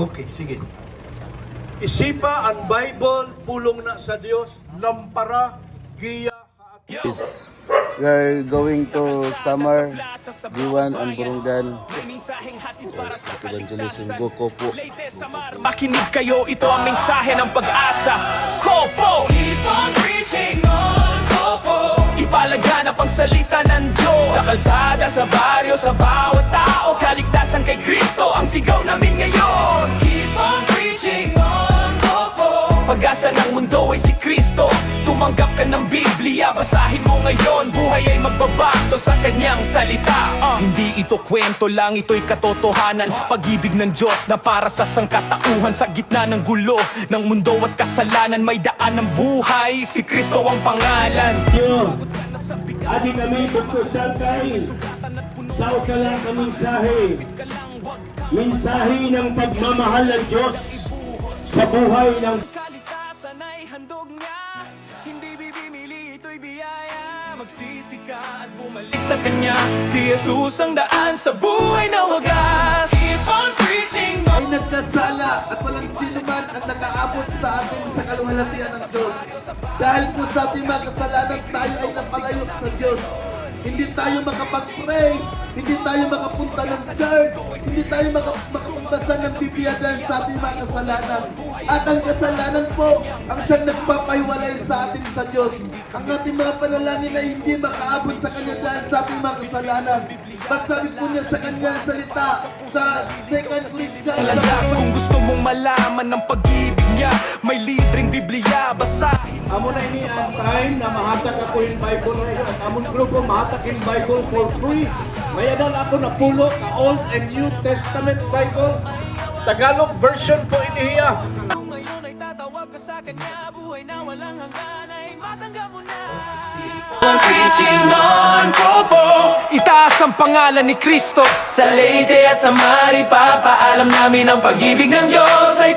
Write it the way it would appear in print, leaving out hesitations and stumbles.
Okay, sige. Isipa ang Bible, pulong na sa Dios, lampara, giya, We are going to Samar, Diwan, and Burungan. Evangelism Goko po. Makinig kayo, ito ang mensahe ng pag-asa. Kopo! Keep on preaching on, Kopo! Ipalaganap ang salita ng Diyos. Sa kalsada, sa baryo, sa bawat tao, kaligtasan kay Kristo ang sigaw namin ngayon. Keep on preaching on, Kopo! Pag-asa ng mundo ay si Kristo. Tumanggap ka ng Biblia, basahin mo ngayon. Buhay ay magbabago sa kanyang salita. Hindi ito kwento lang, ito'y katotohanan. Pag-ibig ng Diyos na para sa sangkatauhan. Sa gitna ng gulo ng mundo at kasalanan, may daan ng buhay, si Kristo ang pangalan. Adi kami buktusan kay sa ukala ka mensahe. Mensahe ng pagmamahal ng Diyos sa buhay ng Kalikasan ay handog niya. Hindi bibimili, ito'y biyaya. Magsisi ka at bumalik sa Kanya. Si Jesus ang daan sa buhay na wagas. Keep on preaching ay nagkasala at walang sino man ang nakaabot sa atin sa kaluwalhatian ng Diyos. Dahil po sa ating mga kasalanan, tayo ay napalayo sa Diyos. Hindi tayo makapag-pray, hindi tayo makapunta ng church, hindi tayo makapagbasa ng Biblia dahil sa ating mga kasalanan. At ang kasalanan po ang siyang nagpapahiwalay sa atin sa Diyos. Ang ating mga panalangin ay hindi makaabot sa Kanya dahil sa ating mga kasalanan. Pagsabi po niya sa Kanyang salita sa 2 Corinthians. Kung gusto mong malaman ng pag-ibig niya, may libreng Biblia, basahin. amo na ini ang time na mahatag ako yung Bible at among grupo mahatag yung Bible for free. Mayadan ako na pulo ka Old and New Testament Bible. Tagalog version po inihiya. Kung ngayon ay tatawag ka sa Kanya, buhay na walang hanggan ay matanggap mo na. Preaching on, Kopo! Itaas ang pangalan ni Kristo. Sa Leyte at sa Mari, papaalam namin ang pag-ibig ng Diyos ay